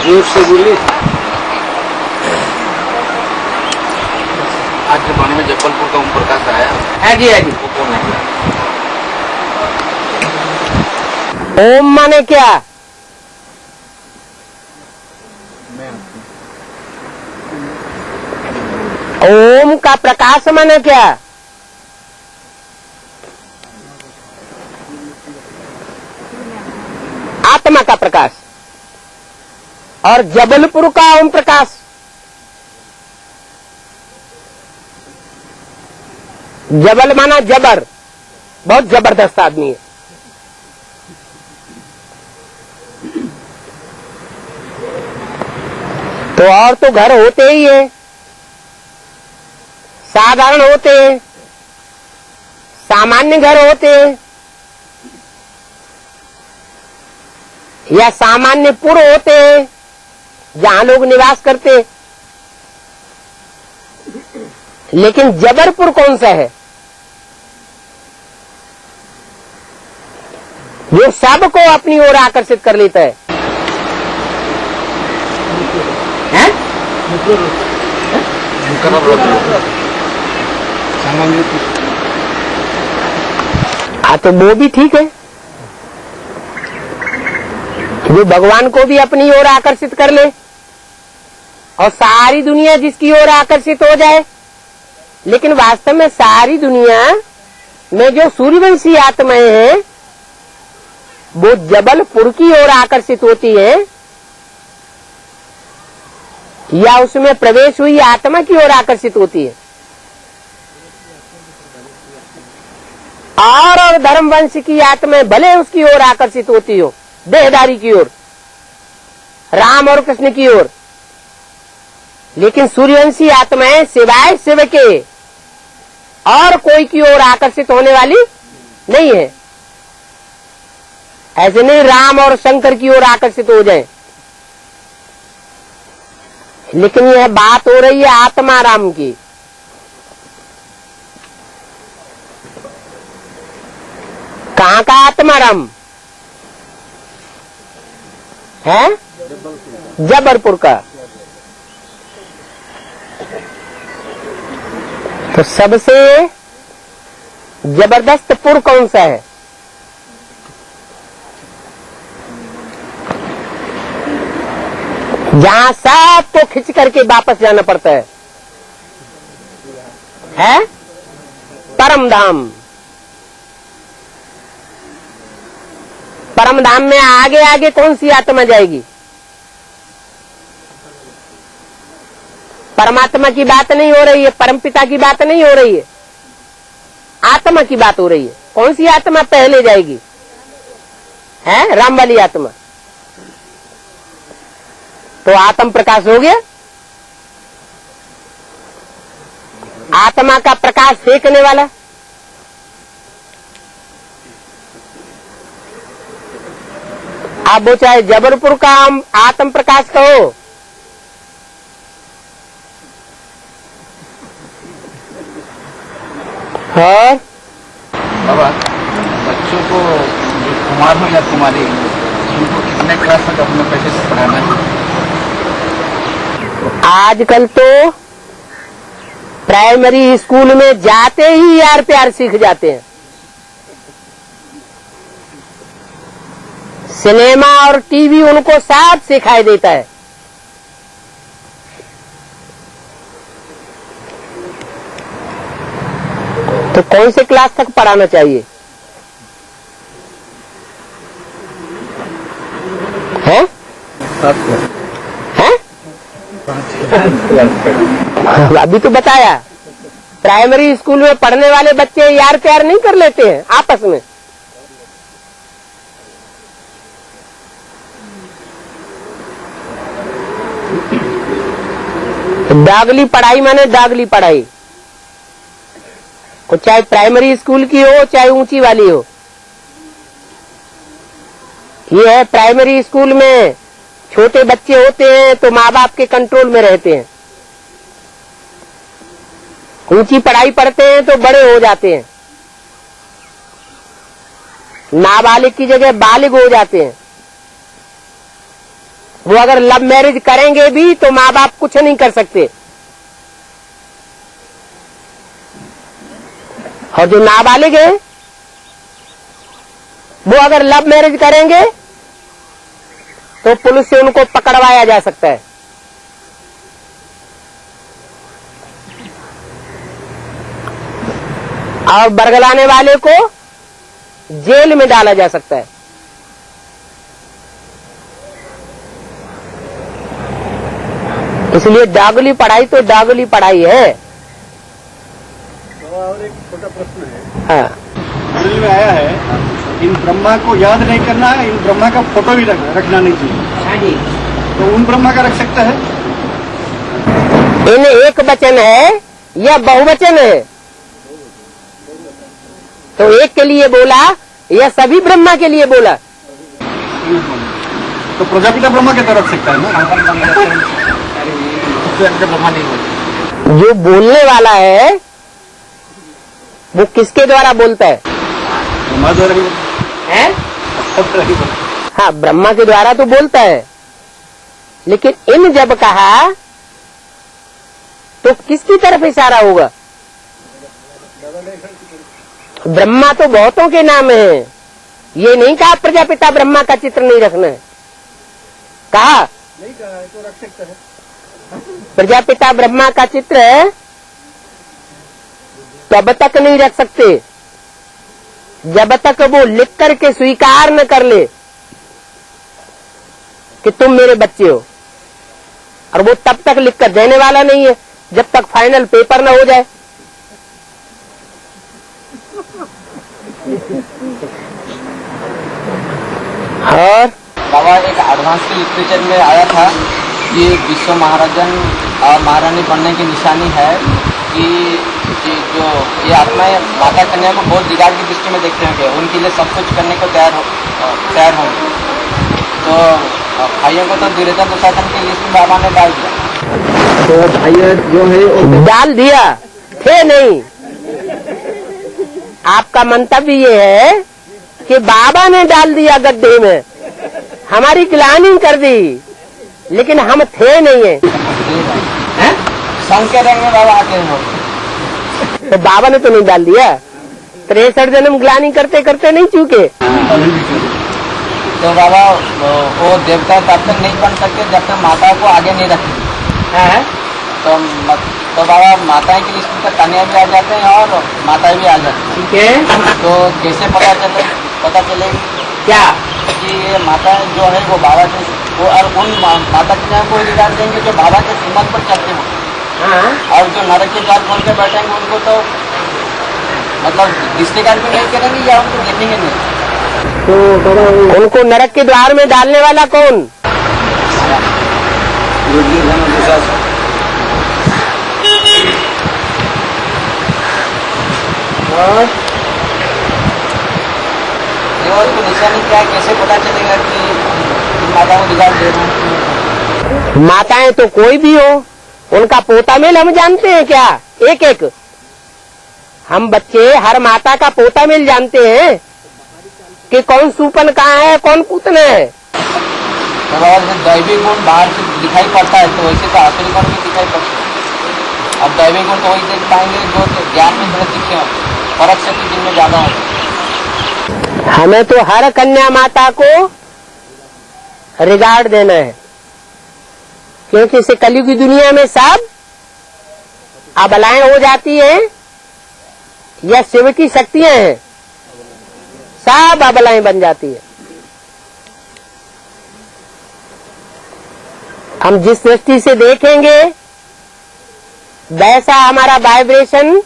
जोर से बोलिए। आज जमाने में जबलपुर का ओम प्रकाश आया है जी, है जी। वो कौन है? ओम माने क्या? ओम का प्रकाश माने क्या? आत्मा का प्रकाश। और जबलपुर का ओम प्रकाश जबल माना जबर, बहुत जबरदस्त आदमी है। तो और तो घर होते ही है, साधारण होते हैं, सामान्य घर होते हैं, या सामान्य पुर होते हैं जहां लोग निवास करते हैं। लेकिन जबलपुर कौन सा है? जो सबको अपनी ओर आकर्षित कर लेता है। हैं? हाँ, तो वो भी ठीक है, जो भगवान को भी अपनी ओर आकर्षित कर ले और सारी दुनिया जिसकी ओर आकर्षित हो जाए। लेकिन वास्तव में सारी दुनिया में जो सूर्यवंशी आत्माएं हैं वो जबलपुर की ओर आकर्षित होती है, या उसमें प्रवेश हुई आत्मा की ओर आकर्षित होती है। और धर्मवंश की आत्माएं भले उसकी ओर आकर्षित होती हो, देहधारी की ओर, राम और कृष्ण की ओर, लेकिन सूर्यवंशी आत्माएं सिवाय शिव के और कोई की ओर आकर्षित होने वाली नहीं है। ऐसे नहीं राम और शंकर की ओर आकर्षित हो जाए, लेकिन यह बात हो रही है आत्मा राम की। कहाँ का आत्मा राम है? जबलपुर का। तो सबसे जबरदस्त पुर कौन सा है? जहां सबको खिंच करके वापस जाना पड़ता है परम धाम। परम धाम में आगे आगे कौन सी आत्मा जाएगी? परमात्मा की बात नहीं हो रही है, परमपिता की बात नहीं हो रही है। आत्मा की बात हो रही है। कौन सी आत्मा पहले जाएगी? है राम वाली आत्मा। तो आत्म प्रकाश हो गया। आत्मा का प्रकाश फेंकने वाला। आप वो चाहे जबलपुर का आत्म प्रकाश कहो, और बाबा बच्चों को जो कुमार हो या कुमारी, उनको कितने क्लास तक अपने पैसे से पढ़ाना है? आजकल तो प्राइमरी स्कूल में जाते ही यार प्यार सीख जाते हैं। सिनेमा और टीवी उनको साथ सिखाई देता है। तो कौन से क्लास तक पढ़ाना चाहिए? हैं? हैं? अभी तो बताया, प्राइमरी स्कूल में पढ़ने वाले बच्चे यार प्यार नहीं कर लेते हैं आपस में। दागली पढ़ाई माने दागली पढ़ाई, को चाहे प्राइमरी स्कूल की हो चाहे ऊंची वाली हो। ये है प्राइमरी स्कूल में छोटे बच्चे होते हैं तो माँ बाप के कंट्रोल में रहते हैं। ऊंची पढ़ाई पढ़ते हैं तो बड़े हो जाते हैं, नाबालिग की जगह बालिग हो जाते हैं। वो अगर लव मैरिज करेंगे भी तो माँ बाप कुछ नहीं कर सकते। और जो नाबालिग है वो अगर लव मैरिज करेंगे तो पुलिस से उनको पकड़वाया जा सकता है। और बरगलाने वाले को जेल में डाला जा सकता है। इसलिए दागली पढ़ाई तो दागली पढ़ाई है। और एक छोटा प्रश्न है, हाँ, समझ में आया है, इन ब्रह्मा को याद नहीं करना है, इन ब्रह्मा का फोटो भी रखना नहीं चाहिए। तो उन ब्रह्मा का रख सकता है? इन एक वचन है या बहुवचन है? तो एक के लिए बोला या सभी ब्रह्मा के लिए बोला? तो प्रजापिता ब्रह्मा के तरह रख सकता है ना? ब्रह्मा नहीं बोलते। जो बोलने वाला है वो किसके द्वारा बोलता है? ब्रह्मा द्वारा ही हैं? सब तरह ही बोलता हाँ, ब्रह्मा के द्वारा तो बोलता है, लेकिन इन जब कहा तो किसकी तरफ इशारा होगा? ब्रह्मा तो बहुतों के नाम है। ये नहीं कहा प्रजापिता ब्रह्मा का चित्र नहीं रखना है, कहा नहीं कहा है तो रख सकता है। प्रजापिता ब्रह्मा का चित्र तब तक नहीं रख सकते जब तक वो लिख करके स्वीकार न कर ले कि तुम मेरे बच्चे हो। और वो तब तक लिख कर देने वाला नहीं है जब तक फाइनल पेपर न हो जाए। और बाबा एक एडवांस की लिटरेचर में आया था कि विश्व महाराजन और महारानी बनने की निशानी है कि जो ये आत्माएं माता कन्या को बहुत बिगाड़ की दृष्टि में देखते होंगे, उनके लिए सब कुछ करने को तैयार होंगे। तो भाइयों को तो दुर्योधन दुशासन की लिस्ट में बाबा ने डाल दिया। तो भाइयों जो है डाल दिया थे नहीं। आपका मंतव्य ये है कि बाबा ने डाल दिया गड्ढे में, हमारी ग्लानी कर दी, लेकिन हम थे नहीं है। संग के रंग में बाबा आते हैं। तो बाबा ने तो नहीं डाल दिया। 63 जन्म ग्लानी करते करते नहीं चूके। तो बाबा वो देवता तब तक नहीं बन सकते जब तक माता को आगे नहीं रखेंगे। तो बाबा माताएं की लिस्ट में कन्या भी आ जाते हैं और माताएं भी आ जाती हैं। ठीक है, तो कैसे पता चलेगी क्या कि ये माता जो है वो बाबा के वो और उन माता कन्या को बिगाड़ देंगे जो बाबा के श्रीमत पर चलते हैं। हाँ, और जो नरक के द्वार खोल के बैठेंगे उनको तो मतलब डिस्ट्रिक्ट भी नहीं करेंगे या उनको देखेंगे नहीं? उनको नरक के द्वार में डालने वाला कौन? उसको निशानी क्या है, कैसे पता चलेगा कि माता को दिगाड़ दे रहे हैं? माताएं तो कोई भी हो, उनका पोता मेल हम जानते हैं क्या? एक एक हम बच्चे हर माता का पोता मेल जानते हैं कि कौन सूपन कहाँ है, कौन पूतन है। तो दैवी गुण बाहर से दिखाई पड़ता है, तो वैसे तो आसुरी गुण भी दिखाई पड़ता है। अब दैवी गुण तो वही देख पाएंगे जो ज्ञान में थोड़ा सीखे हो, फर्क से तो जिनमें ज्यादा है। हमें तो हर कन्या माता को रिगार्ड देना है, क्योंकि इसे कलयुग की दुनिया में सब अबलाएं हो जाती हैं या शिव की शक्तियां हैं, सब अबलाएं बन जाती है। हम जिस दृष्टि से देखेंगे वैसा हमारा वाइब्रेशन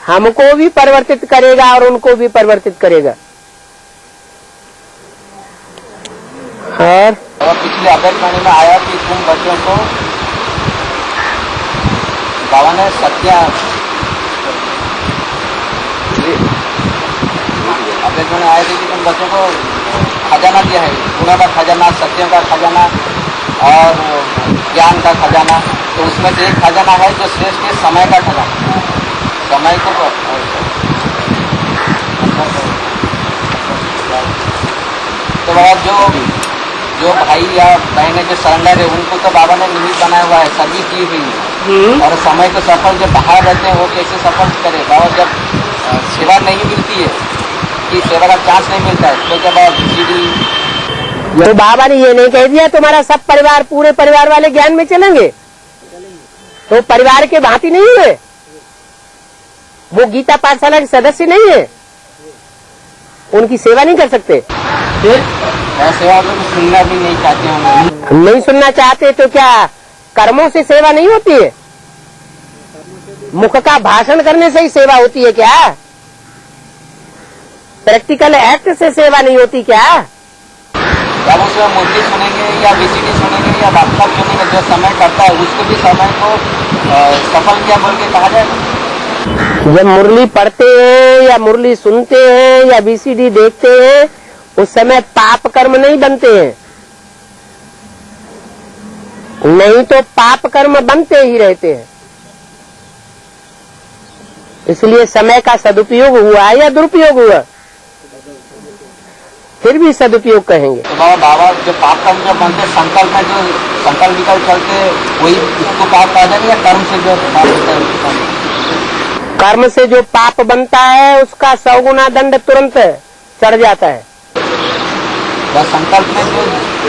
हमको भी परिवर्तित करेगा और उनको भी परिवर्तित करेगा। और पिछले अभ्यर्थी में आया कि तुम बच्चों को बाबा ने सत्या अभ्यर्थी में आए थे कि तुम बच्चों को खजाना दिया है, गुणों का खजाना, सत्यों का खजाना और ज्ञान का खजाना। तो उसमें से एक खजाना है जो श्रेष्ठ है, समय का खजाना। समय को तो बाबा जो भाई या बहनें जो सरेंडर है उनको तो बाबा ने निमित्त बनाया हुआ है, सर्विस की हुई है। और समय को सफल जो बाहर रहते हैं वो कैसे सफल करे? बाबा जब सेवा नहीं मिलती है कि सेवा का चांस नहीं मिलता है, तो जब तो बाबा ने ये नहीं कह दिया तुम्हारा सब परिवार, पूरे परिवार वाले ज्ञान में चलेंगे, तो परिवार के भांति नहीं हुए, वो गीता पाठशाला के सदस्य नहीं है, उनकी सेवा नहीं कर सकते। सेवा को सुनना भी नहीं चाहते होंगे। नहीं सुनना चाहते तो क्या कर्मों से सेवा नहीं होती है? मुख का भाषण करने से ही सेवा होती है क्या? प्रैक्टिकल एक्ट से सेवा नहीं होती क्या? जब उसमें मुरली सुनेंगे या बीसीडी सुनेंगे या वार्तालाप सुनेंगे, जो समय करता है उसको भी समय को सफल किया बोल के कहा जाएगा। जब मुरली पढ़ते हैं या मुरली सुनते हैं या बीसीडी देखते हैं, उस समय पाप कर्म नहीं बनते हैं, नहीं तो पाप कर्म बनते ही रहते हैं। इसलिए समय का सदुपयोग हुआ या दुरुपयोग हुआ, फिर भी सदुपयोग कहेंगे। तो बाबा जो पाप कर्म जो बनते संकल्प में जो संकल्प विकल्प चलते वही उसको पाप कहा जाएगा, या कर्म से जो पाप होता है? कर्म से जो पाप बनता है उसका 100 गुना दंड तुरंत चढ़ जाता है। बस संकल्प में जो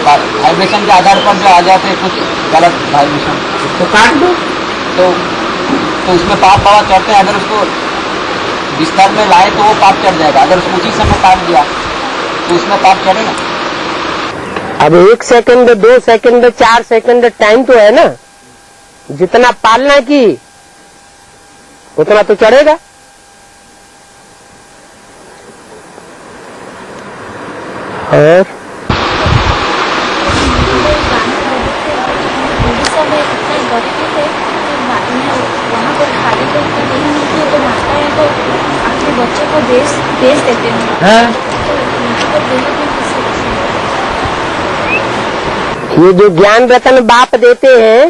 वाइब्रेशन के आधार पर जो आ जाते हैं कुछ गलत वाइब्रेशन, तो काट दो। तो उसमें पाप बाबा चढ़ते हैं। अगर उसको विस्तार में लाए तो वो पाप चढ़ जाएगा, अगर उसको उसी समय काट दिया तो उसमें पाप चढ़ेगा। अब 1 सेकंड, 2 सेकंड, 4 सेकंड टाइम तो है ना, जितना पालना की उतना तो चढ़ेगा। और उड़ीसा में इतने गरीबी थे कि वहाँ पर खाली तो नहीं मिलती है, तो माताएं तो अपने बच्चे को बेच देते हैं। तो यहाँ पर गरीबी किसी ये जो ज्ञान रत्न बाप देते हैं,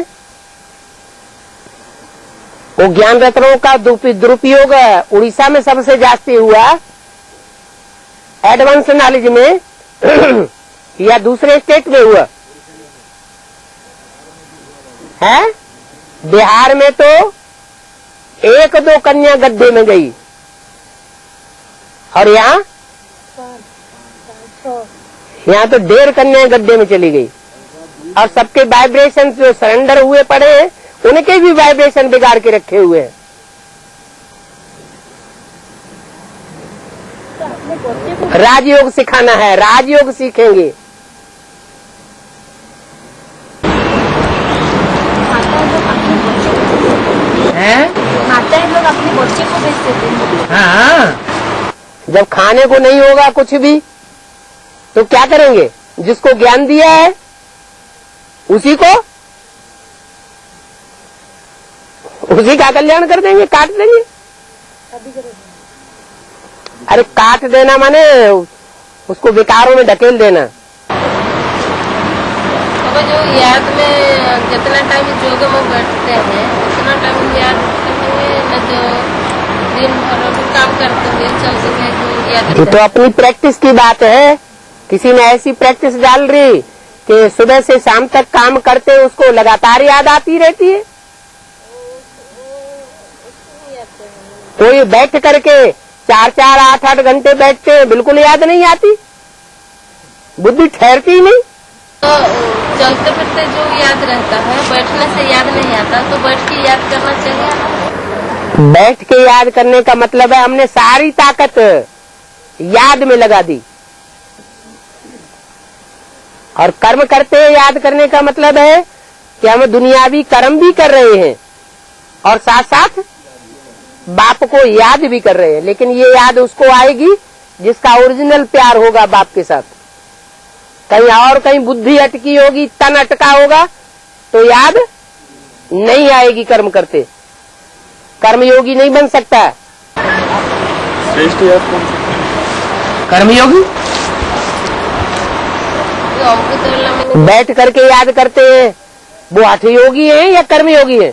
वो ज्ञान रत्नों का दुरुपयोग उड़ीसा में सबसे जास्ती हुआ, एडवांस नॉलेज में या दूसरे स्टेट में हुआ है। बिहार में तो 1-2 कन्या गड्ढे में गई, और यहाँ तो 1.5 कन्या गड्ढे में चली गई। और सबके वाइब्रेशन जो सरेंडर हुए पड़े हैं, उनके भी वाइब्रेशन बिगाड़ के रखे हुए हैं। राजयोग सिखाना है, राजयोग सीखेंगे। माताएं लोग अपने बच्चे को बेचते जब खाने को नहीं होगा कुछ भी तो क्या करेंगे? जिसको ज्ञान दिया है उसी का कल्याण कर देंगे, काट देंगे। अरे काट देना माने उसको विकारों में ढकेल देना। बाबा जो याद में जितना टाइम योग में बैठते हैं उतना टाइम याद करेंगे न, जो दिन भर भी काम करते हुए चलते हुए जो याद ये तो अपनी प्रैक्टिस की बात है। किसी ने ऐसी प्रैक्टिस डाल रही कि सुबह से शाम तक काम करते उसको लगातार याद आती रहती है। कोई बैठ करके 4-4, 8-8 घंटे बैठते हैं, बिल्कुल याद नहीं आती, बुद्धि ठहरती ही नहीं। तो चलते फिरते जो याद रहता है, बैठने से याद नहीं आता, तो बैठ के याद करना चाहिए। बैठ के याद करने का मतलब है हमने सारी ताकत याद में लगा दी। और कर्म करते याद करने का मतलब है कि हम दुनियावी कर्म भी कर रहे हैं और साथ साथ बाप को याद भी कर रहे हैं। लेकिन ये याद उसको आएगी जिसका ओरिजिनल प्यार होगा बाप के साथ। कहीं और कहीं बुद्धि अटकी होगी, तन अटका होगा तो याद नहीं आएगी। कर्म करते कर्मयोगी नहीं बन सकता। श्रेष्ठ याद कौन सा? कर्मयोगी बैठ करके याद करते हैं, वो हठ योगी है या कर्मयोगी है?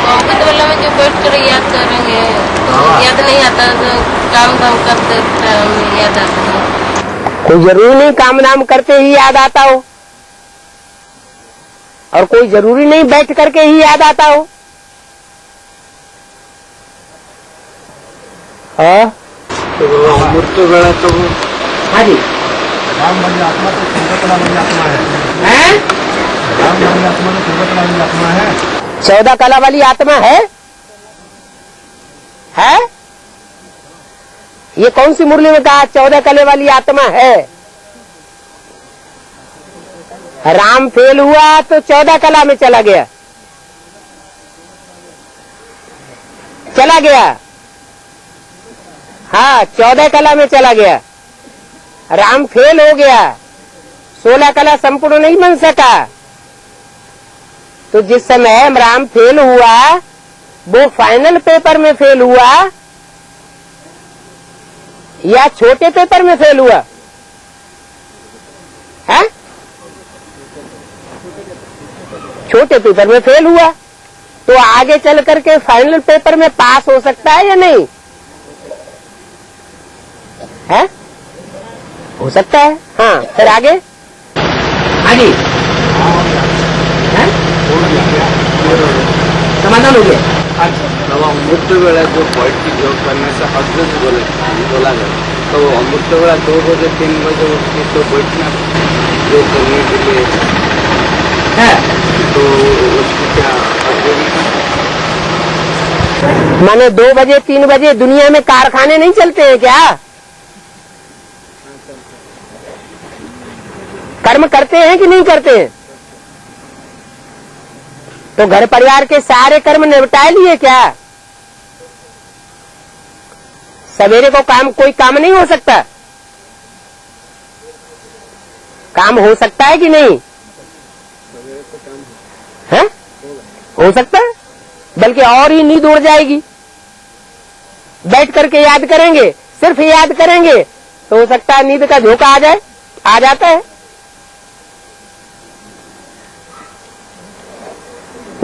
अमृत वेला में जो बैठ कर याद करेंगे तो याद नहीं आता, तो काम धाम करते याद आता है। कोई जरूरी नहीं काम धाम करते ही याद आता हो, और कोई जरूरी नहीं बैठ करके ही याद आता हो। हाँ तो अमृत वेला तो हाँ जी, राम वाली आत्मा तो सुंदरतला वाली आत्मा है। राम वाली आत्मा तो सुंदरतला वाली आत्मा है। 14 कला वाली आत्मा है? ये कौन सी मुरली में कहा 14 कले वाली आत्मा है? राम फेल हुआ तो 14 कला में चला गया। हाँ 14 कला में चला गया। राम फेल हो गया, 16 कला संपूर्ण नहीं बन सका। तो जिस समय राम फेल हुआ वो फाइनल पेपर में फेल हुआ या छोटे पेपर में फेल हुआ है? छोटे पेपर में फेल हुआ तो आगे चल करके फाइनल पेपर में पास हो सकता है या नहीं है? हो सकता है। हाँ फिर आगे समाधान हो गया। तो अमृत वेला जो बैठ के योग करने से अर्जुन बोला गया, तो अमृत वेला 2 बजे 3 बजे उसकी तो बैठना योग करने के लिए है तो उसकी क्या अर्जुन माने 2 बजे 3 बजे दुनिया में कारखाने नहीं चलते हैं क्या? कर्म करते हैं कि नहीं करते हैं? तो घर परिवार के सारे कर्म निपटा लिए क्या? सवेरे को कोई काम नहीं हो सकता? काम हो सकता है कि नहीं? है? हो सकता है, बल्कि और ही नींद उड़ जाएगी। बैठ करके याद करेंगे, सिर्फ याद करेंगे तो हो सकता है नींद का झोंका आ जाता है।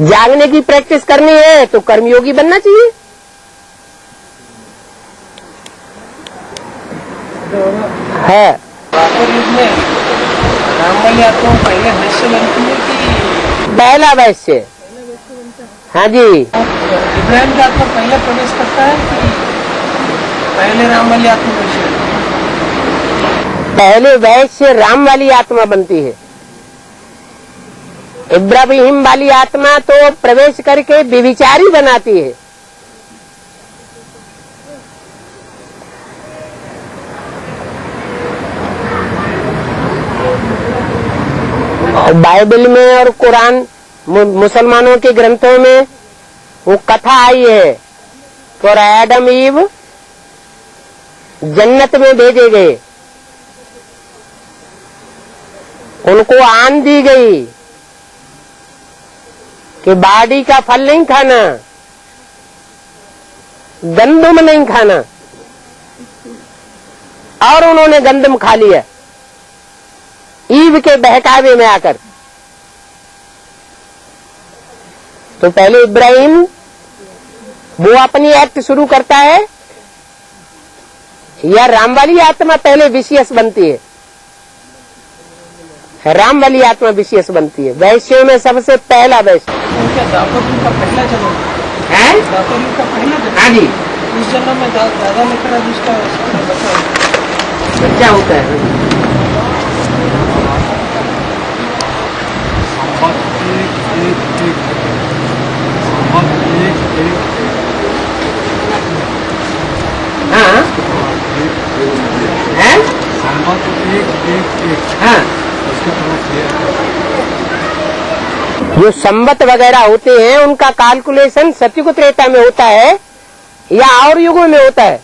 जागने की प्रैक्टिस करनी है तो कर्मयोगी बनना चाहिए। है राम वाली आत्मा पहले वैश्य बनती है कि पहला वैश्य? हाँ जी, इब्राहिम की आत्मा पहले प्रवेश करता है कि पहले राम वाली आत्मा वैश्य? पहले वैश्य राम वाली आत्मा बनती है। इब्राहिम वाली आत्मा तो प्रवेश करके व्यभिचारी बनाती है। बाइबल में और कुरान मुसलमानों के ग्रंथों में वो कथा आई है और एडम ईव जन्नत में भेजे गए, उनको आन दी गई कि बाड़ी का फल नहीं खाना, गंदम नहीं खाना, और उन्होंने गंदम खा लिया ईव के बहकावे में आकर। तो पहले इब्राहिम वो अपनी एक्ट शुरू करता है या राम वाली आत्मा पहले विशेष बनती है? राम वाली आत्मा विशेष बनती है। वैश्यों में सबसे पहला वैश्य उनका दापर युग का पहला जन्म है। दापर युग का पहला जन्म। हाँ जी, उस जन्म में दादा ने करा जिसका बच्चा होता है। हाँ है? हाँ, जो संवत वगैरह होते हैं उनका कैलकुलेशन सतयुग त्रेता में होता है या और युगों में होता है?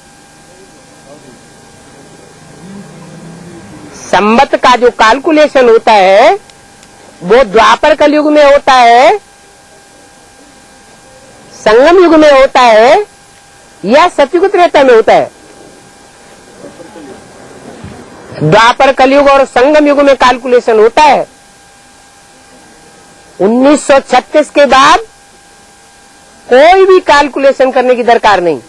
संवत का जो कैलकुलेशन होता है वो द्वापर कलयुग में होता है, संगम युग में होता है या सतयुग त्रेता में होता है? द्वापर कलयुग और संगम युग में कैलकुलेशन होता है। 1936 के बाद कोई भी कैलकुलेशन करने की दरकार नहीं।